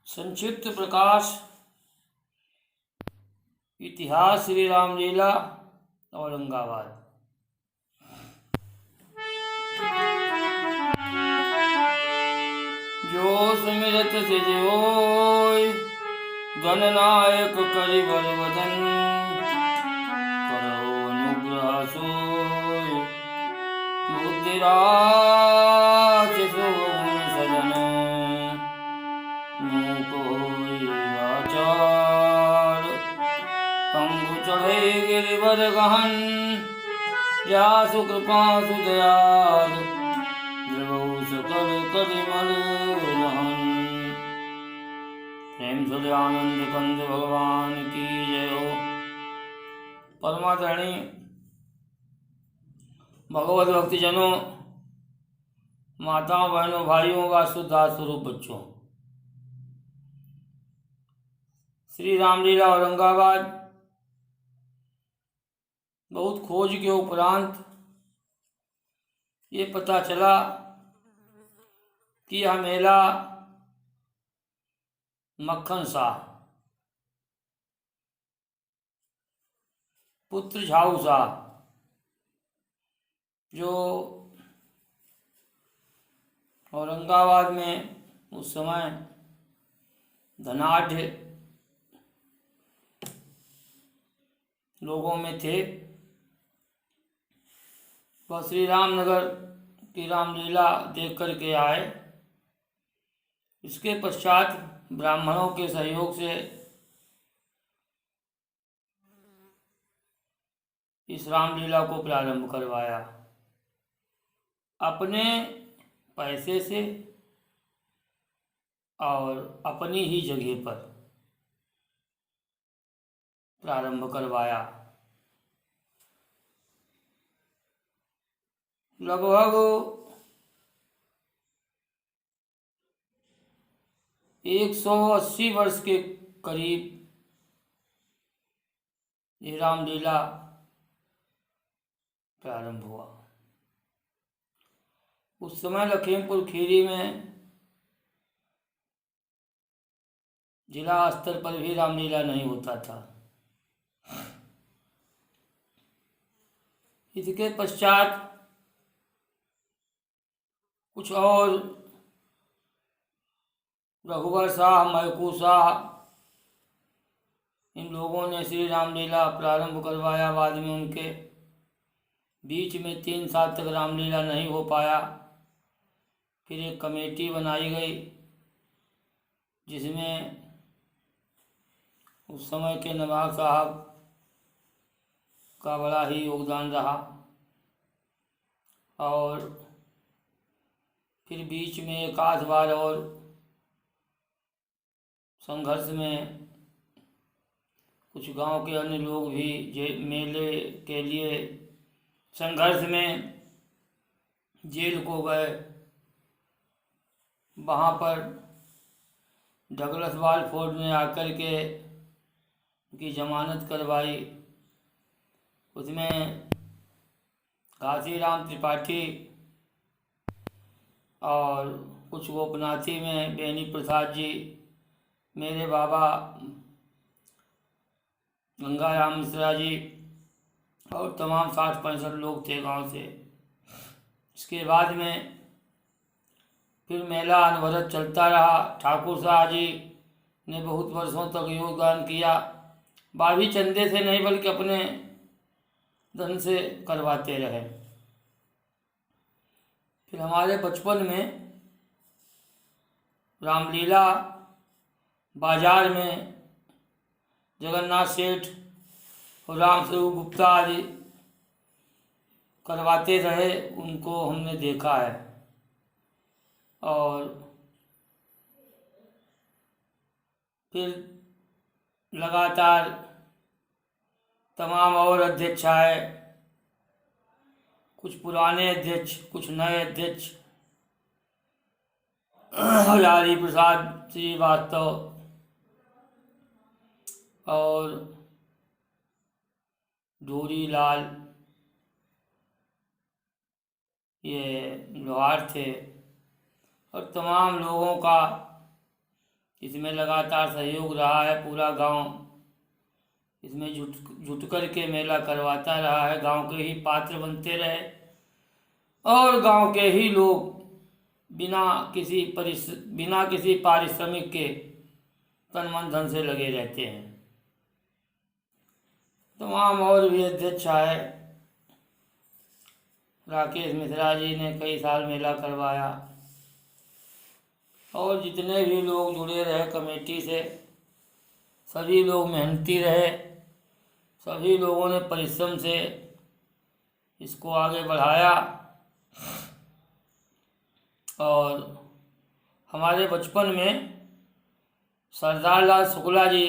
संक्षिप्त प्रकाश इतिहास श्री रामलीला औरंगाबाद। जो सुमिरत सिजोय गणनायक करि बलवदन, करो अनुग्रह सोय बुद्धिराज सुगुण सदन। मूक होय आचार अंगु चढ़े गिरिवर गहन, जासु कृपा सुदयाल द्रवौ सकल कलिमल रहन। प्रेम सुदयानंद कंद भगवान की जय हो। परमादरणीय भगवत भक्तिजनों, माताओं, बहनों, भाइयों व शुद्धार्थ स्वरूप बच्चों, श्री रामलीला औरंगाबाद बहुत खोज के उपरांत ये पता चला कि यह मेला मक्खन शाह पुत्र झाऊ शाह, जो औरंगाबाद में उस समय धनाढ़ लोगों में थे, वह श्री रामनगर की रामलीला देख कर के आए। इसके पश्चात ब्राह्मणों के सहयोग से इस रामलीला को प्रारंभ करवाया। अपने पैसे से और अपनी ही जगह पर प्रारंभ करवाया। लगभग 180 वर्ष के करीब ये रामलीला प्रारंभ हुआ। उस समय लखीमपुर खीरी में जिला स्तर पर भी रामलीला नहीं होता था। इसके पश्चात कुछ और रघुवर शाह, महकू शाह, इन लोगों ने श्री रामलीला प्रारंभ करवाया। बाद में उनके बीच में 3 साल तक रामलीला नहीं हो पाया। फिर एक कमेटी बनाई गई जिसमें उस समय के नवाब साहब का बड़ा ही योगदान रहा। और फिर बीच में एक आध बार और संघर्ष में कुछ गांव के अन्य लोग भी मेले के लिए संघर्ष में जेल को गए। वहाँ पर डगलस वालफोर्ड ने आकर के उनकी जमानत करवाई। उसमें घासीराम त्रिपाठी और कुछ गोपनाथी में बेनी प्रसाद जी, मेरे बाबा गंगाराम मिश्रा जी और तमाम 60-65 लोग थे गांव से। इसके बाद में फिर मेला अनवरत चलता रहा। ठाकुर शाह जी ने बहुत वर्षों तक योगदान किया। बावी चंदे से नहीं बल्कि अपने धन से करवाते रहे। फिर हमारे बचपन में रामलीला बाजार में जगन्नाथ सेठ और रामस्वरूप गुप्ता आदि करवाते रहे, उनको हमने देखा है। और फिर लगातार तमाम और अध्यक्ष आए, कुछ पुराने अध्यक्ष, कुछ नए अध्यक्ष। हजारी प्रसाद श्रीवास्तव और डोरी लाल, ये लोहार थे। और तमाम लोगों का इसमें लगातार सहयोग रहा है। पूरा गांव इसमें जुट कर के मेला करवाता रहा है। गांव के ही पात्र बनते रहे और गांव के ही लोग बिना किसी पारिश्रमिक के तन मन धन से लगे रहते हैं। तमाम और भी अध्यक्ष आए। राकेश मिश्रा जी ने कई साल मेला करवाया और जितने भी लोग जुड़े रहे कमेटी से, सभी लोग मेहनती रहे। सभी लोगों ने परिश्रम से इसको आगे बढ़ाया। और हमारे बचपन में सरदार लाल शुक्ला जी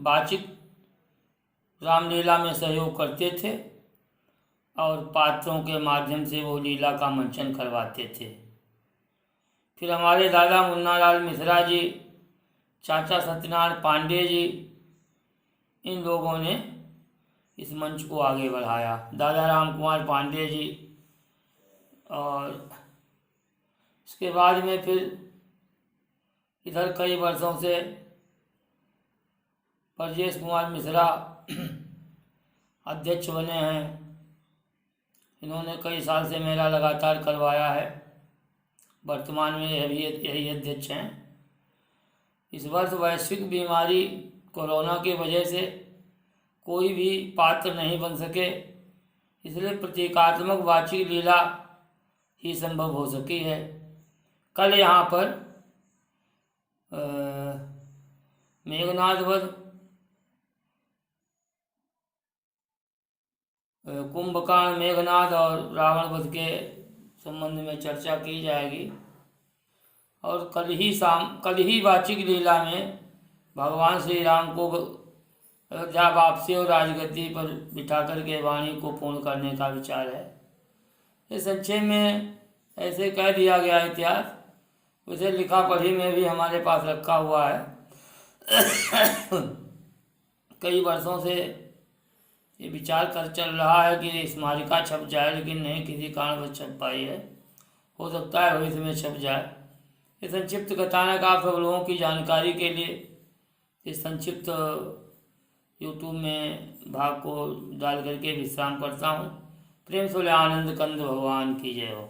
वाचिक रामलीला में सहयोग करते थे और पात्रों के माध्यम से वो लीला का मंचन करवाते थे। फिर हमारे दादा मुन्नालाल मिश्रा जी, चाचा सत्यनारायण पांडे जी, इन लोगों ने इस मंच को आगे बढ़ाया। दादा राम कुमार पांडे जी। और इसके बाद में फिर इधर कई वर्षों से ब्रजेश कुमार मिश्रा अध्यक्ष बने हैं। इन्होंने कई साल से मेला लगातार करवाया है। वर्तमान में यही अध्यक्ष हैं। इस वर्ष वैश्विक बीमारी कोरोना की वजह से कोई भी पात्र नहीं बन सके, इसलिए प्रतीकात्मक वाचिक लीला ही संभव हो सकी है। कल यहाँ पर मेघनाद वध, कुंभकांड, मेघनाद और रावण वध के संबंध में चर्चा की जाएगी। और कल ही वाचिक लीला में भगवान श्री राम को अयोध्या वापसी और राजगद्दी पर बिठा करके वाणी को पूर्ण करने का विचार है। इस संक्षेप में ऐसे कह दिया गया इतिहास, उसे लिखा पढ़ी में भी हमारे पास रखा हुआ है। कई वर्षों से ये विचार कर चल रहा है कि स्मारिका छप जाए, लेकिन नहीं किसी कारणवश छप पाई है। हो सकता है भविष्य में छप जाए। इस संक्षिप्त कथानक आप सब लोगों की जानकारी के लिए इस संक्षिप्त यूट्यूब में भाग को डाल करके विश्राम करता हूँ। प्रेम से आनंद कंद भगवान की जय हो।